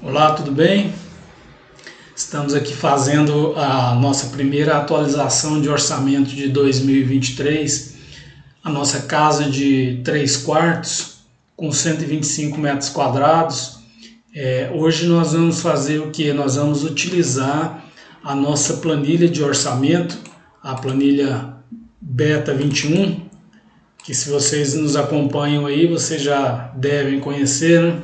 Olá, tudo bem? Estamos aqui fazendo a nossa primeira atualização de orçamento de 2023. A nossa casa de 3 quartos com 125 metros quadrados. Hoje nós vamos fazer o que? Nós vamos utilizar a nossa planilha de orçamento, a planilha Beta 21, que se vocês nos acompanham aí, vocês já devem conhecer, né?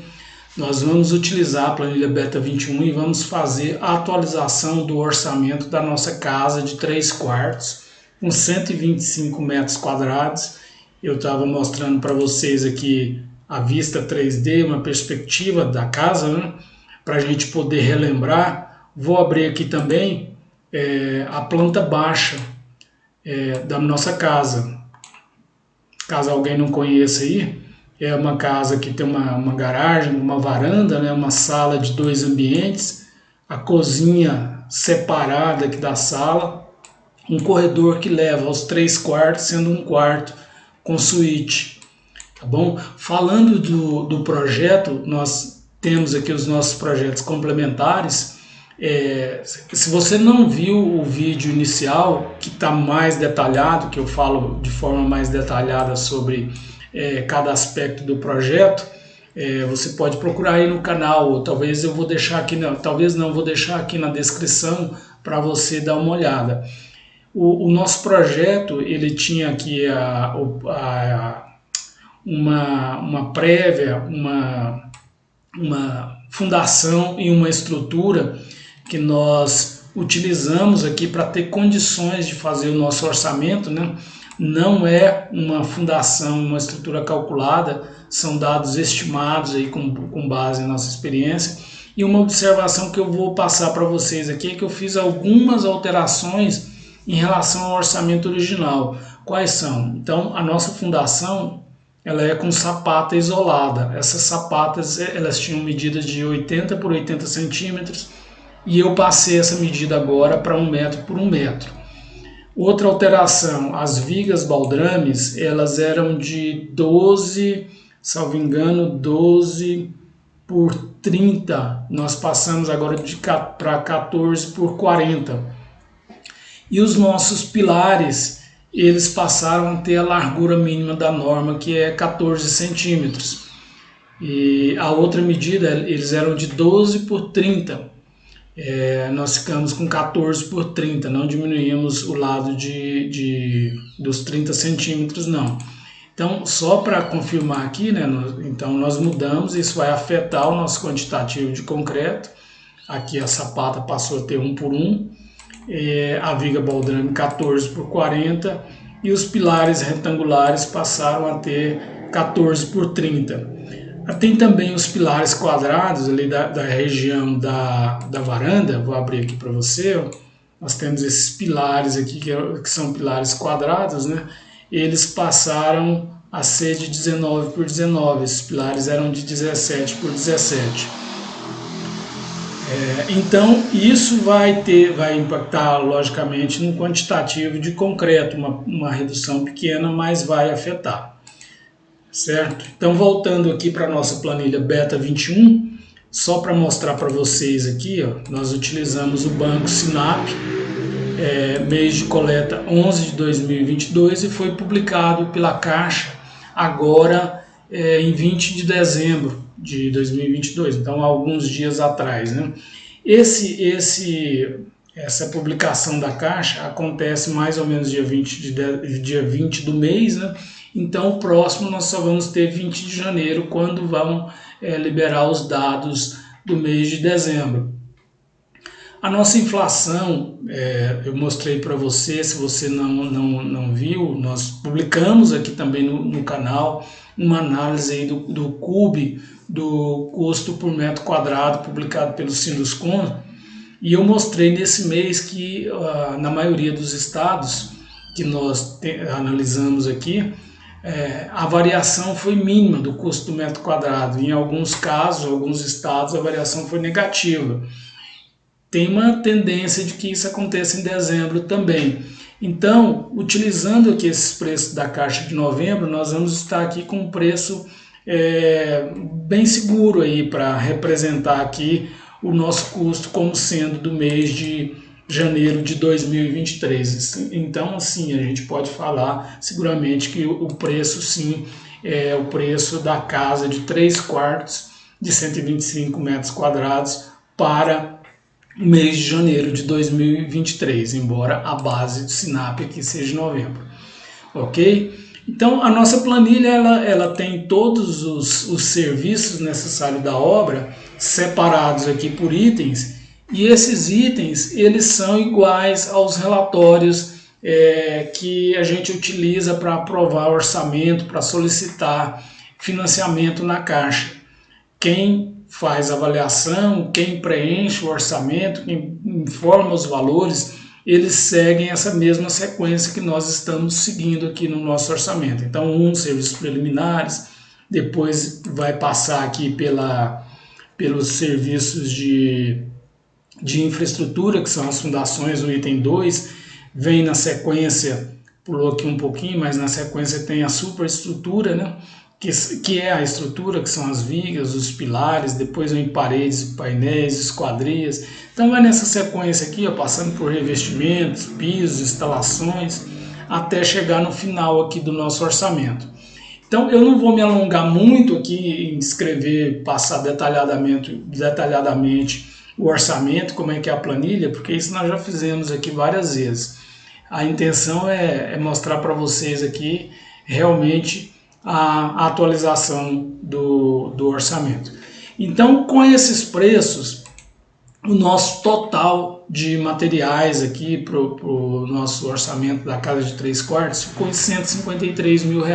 Nós vamos utilizar a planilha Beta 21 e vamos fazer a atualização do orçamento da nossa casa de 3 quartos com 125 metros quadrados. Eu estava mostrando para vocês aqui a vista 3D, uma perspectiva da casa, né? Para a gente poder relembrar. Vou abrir aqui também a planta baixa da nossa casa. Caso alguém não conheça aí, é uma casa que tem uma garagem, uma varanda, né, uma sala de 2 ambientes, a cozinha separada aqui da sala, um corredor que leva aos 3 quartos, sendo um quarto com suíte, tá bom? Falando do projeto, nós temos aqui os nossos projetos complementares. Se você não viu o vídeo inicial, que está mais detalhado, que eu falo de forma mais detalhada sobre cada aspecto do projeto, você pode procurar aí no canal, ou talvez eu vou deixar aqui, talvez não, vou deixar aqui na descrição para você dar uma olhada. O nosso projeto, ele tinha aqui uma prévia, uma fundação e uma estrutura que nós utilizamos aqui para ter condições de fazer o nosso orçamento, né? Não é uma fundação, uma estrutura calculada, são dados estimados aí com base em nossa experiência. E uma observação que eu vou passar para vocês aqui é que eu fiz algumas alterações em relação ao orçamento original. Quais são? Então, a nossa fundação, ela é com sapata isolada. Essas sapatas, elas tinham medidas de 80 por 80 centímetros e eu passei essa medida agora para 1 metro por 1 metro. Outra alteração, as vigas baldrames, elas eram de 12, salvo engano, 12 por 30. Nós passamos agora para 14 por 40. E os nossos pilares, eles passaram a ter a largura mínima da norma, que é 14 centímetros. E a outra medida, eles eram de 12 por 30. Nós ficamos com 14 por 30, não diminuímos o lado dos 30 centímetros, não. Então, só para confirmar aqui, né, então nós mudamos, isso vai afetar o nosso quantitativo de concreto. Aqui a sapata passou a ter 1 por 1, a viga baldrame 14 por 40 e os pilares retangulares passaram a ter 14 por 30. Tem também os pilares quadrados ali da região da varanda. Vou abrir aqui para você, ó. Nós temos esses pilares aqui que são pilares quadrados, né? Eles passaram a ser de 19 por 19, esses pilares eram de 17 por 17. Então isso vai impactar logicamente no quantitativo de concreto, uma redução pequena, mas vai afetar. Certo? Então, voltando aqui para a nossa planilha Beta 21, só para mostrar para vocês aqui, ó, nós utilizamos o banco Sinap, mês de coleta 11 de 2022 e foi publicado pela Caixa agora em 20 de dezembro de 2022, então há alguns dias atrás, né? Essa publicação da Caixa acontece mais ou menos dia 20 do mês, né? Então, o próximo nós só vamos ter 20 de janeiro, quando vão liberar os dados do mês de dezembro. A nossa inflação, eu mostrei para você, se você não viu, nós publicamos aqui também no canal uma análise aí do CUB, do custo por metro quadrado, publicado pelo Sinduscon, e eu mostrei nesse mês que na maioria dos estados que nós analisamos aqui, a variação foi mínima do custo do metro quadrado. Em alguns casos, alguns estados, a variação foi negativa. Tem uma tendência de que isso aconteça em dezembro também. Então, utilizando aqui esses preços da Caixa de novembro, nós vamos estar aqui com um preço bem seguro aí para representar aqui o nosso custo como sendo do mês de janeiro de 2023. Então, assim, a gente pode falar seguramente que o preço, sim, é o preço da casa de 3 quartos de 125 metros quadrados para o mês de janeiro de 2023, embora a base do Sinap aqui seja novembro, ok? Então a nossa planilha ela tem todos os serviços necessários da obra separados aqui por itens, e esses itens eles são iguais aos relatórios que a gente utiliza para aprovar orçamento, para solicitar financiamento na Caixa. Quem faz a avaliação, quem preenche o orçamento, quem informa os valores, eles seguem essa mesma sequência que nós estamos seguindo aqui no nosso orçamento. Então, serviços preliminares, depois vai passar aqui pelos serviços de infraestrutura, que são as fundações, o item 2, vem na sequência, pulou aqui um pouquinho, mas na sequência tem a superestrutura, né? Que é a estrutura, que são as vigas, os pilares, depois vem paredes, painéis, esquadrias. Então vai nessa sequência aqui, ó, passando por revestimentos, pisos, instalações, até chegar no final aqui do nosso orçamento. Então eu não vou me alongar muito aqui em escrever, passar detalhadamente o orçamento, como é que é a planilha, porque isso nós já fizemos aqui várias vezes. A intenção é mostrar para vocês aqui realmente a atualização do orçamento. Então, com esses preços, o nosso total de materiais aqui para o nosso orçamento da casa de 3 quartos ficou em R$153 mil.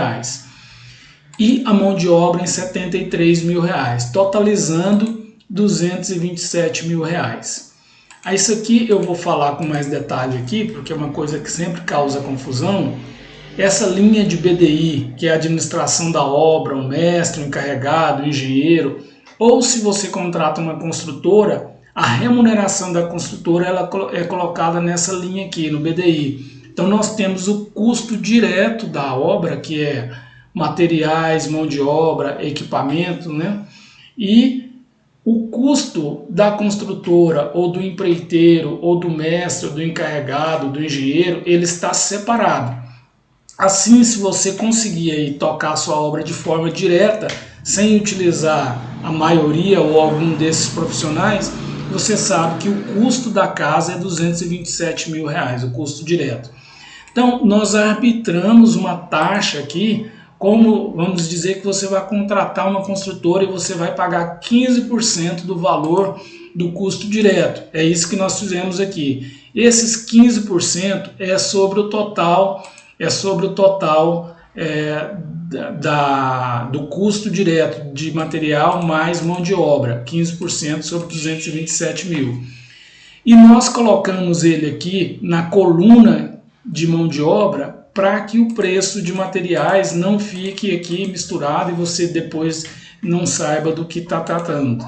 E a mão de obra em R$73 mil, totalizando R$227 mil. Isso aqui eu vou falar com mais detalhe aqui, porque é uma coisa que sempre causa confusão. Essa linha de BDI, que é a administração da obra, o mestre, o encarregado, o engenheiro, ou se você contrata uma construtora, a remuneração da construtora ela é colocada nessa linha aqui, no BDI. Então nós temos o custo direto da obra, que é materiais, mão de obra, equipamento, né? E o custo da construtora, ou do empreiteiro, ou do mestre, ou do encarregado, do engenheiro, ele está separado. Assim, se você conseguir aí tocar a sua obra de forma direta, sem utilizar a maioria ou algum desses profissionais, você sabe que o custo da casa é R$227 mil, o custo direto. Então, nós arbitramos uma taxa aqui, como vamos dizer que você vai contratar uma construtora e você vai pagar 15% do valor do custo direto. É isso que nós fizemos aqui. Esses 15% é sobre o total do custo direto de material mais mão de obra, 15% sobre 227 mil. E nós colocamos ele aqui na coluna de mão de obra para que o preço de materiais não fique aqui misturado e você depois não saiba do que está tratando.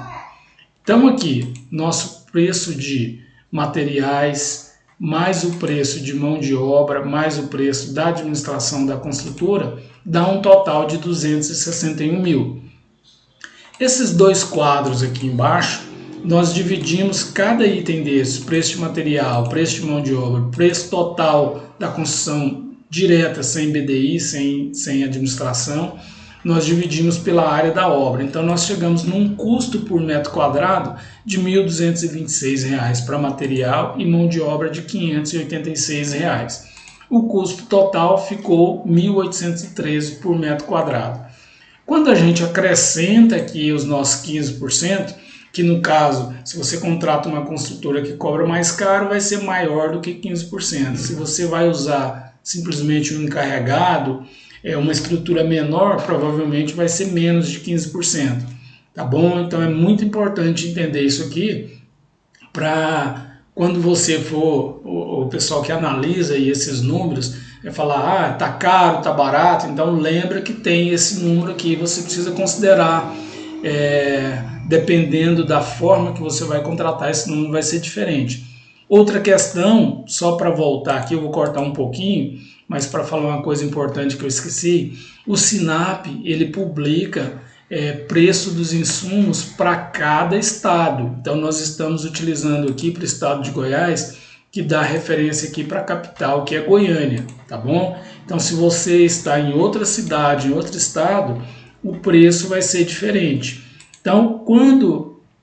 Então aqui, nosso preço de materiais mais o preço de mão de obra, mais o preço da administração da construtora, dá um total de 261 mil. Esses dois quadros aqui embaixo, nós dividimos cada item desses, preço de material, preço de mão de obra, preço total da construção direta, sem BDI, sem administração, nós dividimos pela área da obra. Então nós chegamos num custo por metro quadrado de R$ 1.226 para material e mão de obra de R$ 586. O custo total ficou R$ 1.813 por metro quadrado. Quando a gente acrescenta aqui os nossos 15%, que no caso, se você contrata uma construtora que cobra mais caro, vai ser maior do que 15%. Se você vai usar simplesmente um encarregado, uma estrutura menor, provavelmente vai ser menos de 15%, tá bom? Então é muito importante entender isso aqui, para quando você for, o pessoal que analisa aí esses números, vai falar, tá caro, tá barato, então lembra que tem esse número aqui, você precisa considerar, dependendo da forma que você vai contratar, esse número vai ser diferente. Outra questão, só para voltar aqui, eu vou cortar um pouquinho, mas para falar uma coisa importante que eu esqueci, o Sinap, ele publica preço dos insumos para cada estado. Então nós estamos utilizando aqui para o estado de Goiás, que dá referência aqui para a capital, que é Goiânia, tá bom? Então se você está em outra cidade, em outro estado, o preço vai ser diferente. Então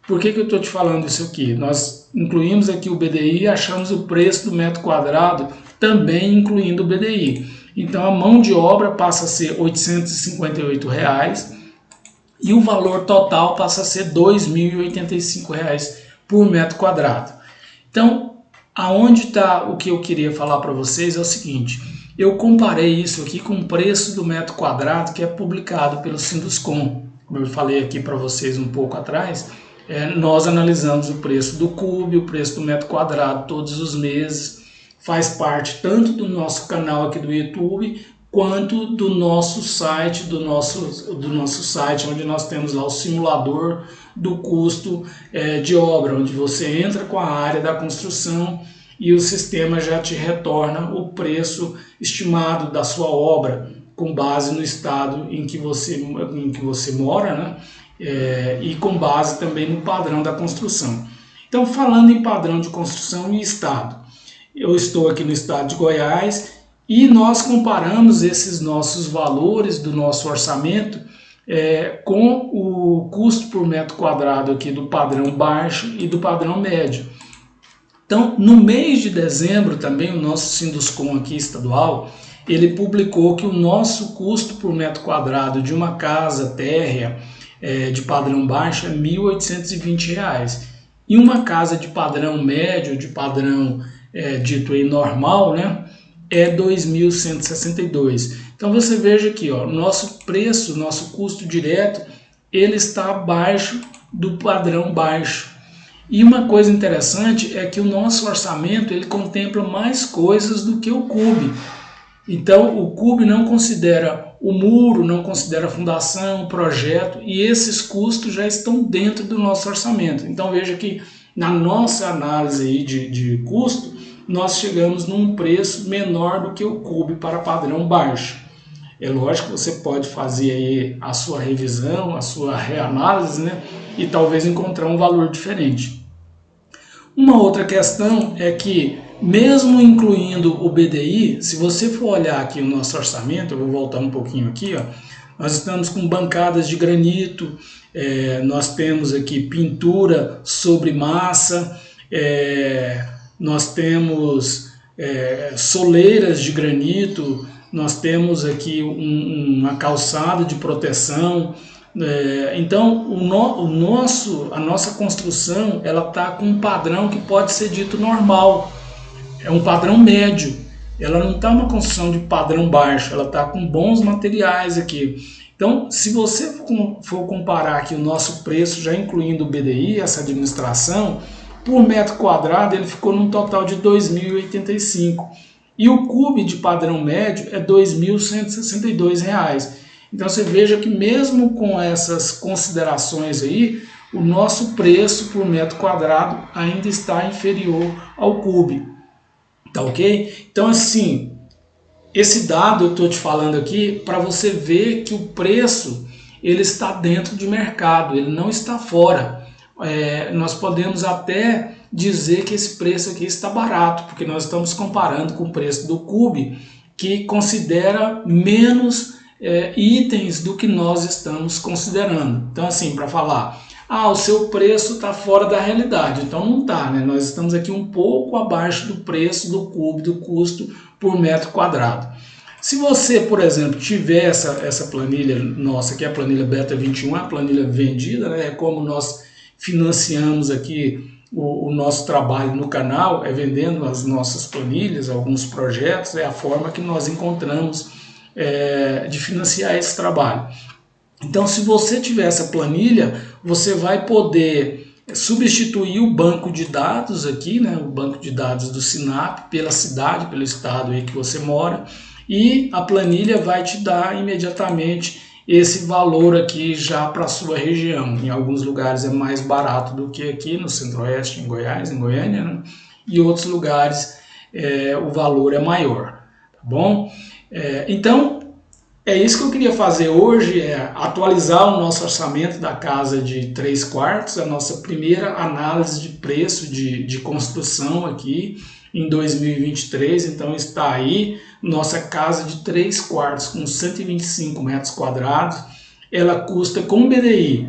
por que eu estou te falando isso aqui? Nós incluímos aqui o BDI e achamos o preço do metro quadrado também incluindo o BDI. Então a mão de obra passa a ser R$ 858 e o valor total passa a ser R$ 2.085 por metro quadrado. Então, aonde está o que eu queria falar para vocês é o seguinte: eu comparei isso aqui com o preço do metro quadrado que é publicado pelo Sinduscom. Como eu falei aqui para vocês um pouco atrás, nós analisamos o preço do cube, o preço do metro quadrado todos os meses. Faz parte tanto do nosso canal aqui do YouTube, quanto do nosso site, site, onde nós temos lá o simulador do custo de obra, onde você entra com a área da construção e o sistema já te retorna o preço estimado da sua obra, com base no estado em que você mora, né? E com base também no padrão da construção. Então, falando em padrão de construção e estado, eu estou aqui no estado de Goiás e nós comparamos esses nossos valores do nosso orçamento com o custo por metro quadrado aqui do padrão baixo e do padrão médio. Então, no mês de dezembro também, o nosso Sinduscom aqui estadual, ele publicou que o nosso custo por metro quadrado de uma casa térrea de padrão baixo é R$ 1.820. E uma casa de padrão médio, de padrão dito aí normal, né, é 2.162. Então você veja aqui, ó, nosso preço, nosso custo direto, ele está abaixo do padrão baixo. E uma coisa interessante é que o nosso orçamento ele contempla mais coisas do que o cube. Então o cube não considera o muro, não considera a fundação, o projeto, e esses custos já estão dentro do nosso orçamento. Então veja que na nossa análise aí de custo, nós chegamos num preço menor do que o cube para padrão baixo. É lógico que você pode fazer aí a sua revisão, a sua reanálise, né? E talvez encontrar um valor diferente. Uma outra questão é que, mesmo incluindo o BDI, se você for olhar aqui o nosso orçamento, eu vou voltar um pouquinho aqui, ó, nós estamos com bancadas de granito, nós temos aqui pintura sobre massa, nós temos soleiras de granito, nós temos aqui uma calçada de proteção. Então a nossa construção ela está com um padrão que pode ser dito normal, é um padrão médio, ela não está uma construção de padrão baixo, ela está com bons materiais aqui. Então, se você for comparar aqui o nosso preço, já incluindo o BDI, essa administração, por metro quadrado ele ficou num total de R$ 2.085. E o cube de padrão médio é R$ 2.162. Então você veja que mesmo com essas considerações aí, o nosso preço por metro quadrado ainda está inferior ao cube. Tá ok? Então assim, esse dado eu estou te falando aqui para você ver que o preço ele está dentro de mercado, ele não está fora. Nós podemos até dizer que esse preço aqui está barato, porque nós estamos comparando com o preço do cube, que considera menos itens do que nós estamos considerando. Então assim, para falar, o seu preço está fora da realidade, então não está, né? Nós estamos aqui um pouco abaixo do preço do cube, do custo por metro quadrado. Se você, por exemplo, tiver essa planilha nossa, que é a planilha Beta 21, a planilha vendida, né? É como nós financiamos aqui o nosso trabalho no canal, vendendo as nossas planilhas, alguns projetos, é a forma que nós encontramos de financiar esse trabalho. Então, se você tiver essa planilha, você vai poder substituir o banco de dados aqui, né, o banco de dados do SINAP, pela cidade, pelo estado aí que você mora, e a planilha vai te dar imediatamente esse valor aqui já para a sua região. Em alguns lugares é mais barato do que aqui no Centro-Oeste, em Goiás, em Goiânia, né? E outros lugares o valor é maior, tá bom? Então, É isso que eu queria fazer hoje, é atualizar o nosso orçamento da casa de 3 quartos, a nossa primeira análise de preço de construção aqui em 2023. Então está aí nossa casa de 3 quartos com 125 metros quadrados. Ela custa com BDI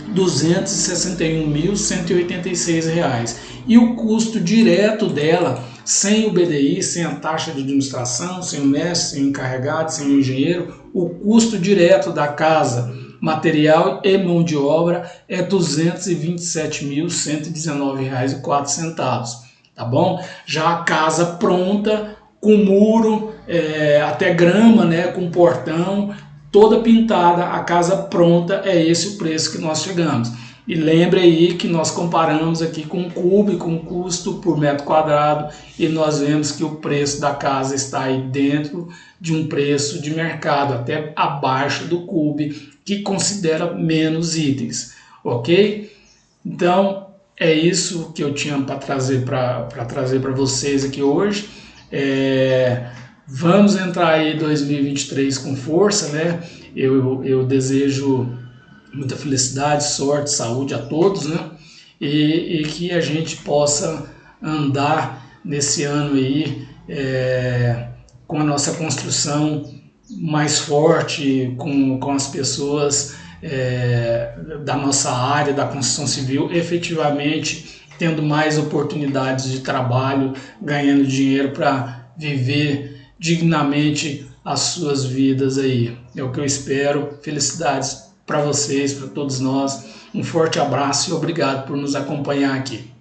R$ 261.186 e o custo direto dela, sem o BDI, sem a taxa de administração, sem o mestre, sem o encarregado, sem o engenheiro, o custo direto da casa, material e mão de obra, é R$ 227.119,04, tá bom? Já a casa pronta, com muro, até grama, né, com portão, toda pintada, a casa pronta, é esse o preço que nós chegamos. E lembre aí que nós comparamos aqui com o Cube, com o custo por metro quadrado, e nós vemos que o preço da casa está aí dentro de um preço de mercado, até abaixo do Cube, que considera menos itens, ok? Então, é isso que eu tinha para trazer para vocês aqui hoje. Vamos entrar aí 2023 com força, né? Eu desejo muita felicidade, sorte, saúde a todos, né? E que a gente possa andar nesse ano aí com a nossa construção mais forte, com as pessoas da nossa área, da construção civil, efetivamente tendo mais oportunidades de trabalho, ganhando dinheiro para viver dignamente as suas vidas aí. É o que eu espero. Felicidades para vocês, para todos nós. Um forte abraço e obrigado por nos acompanhar aqui.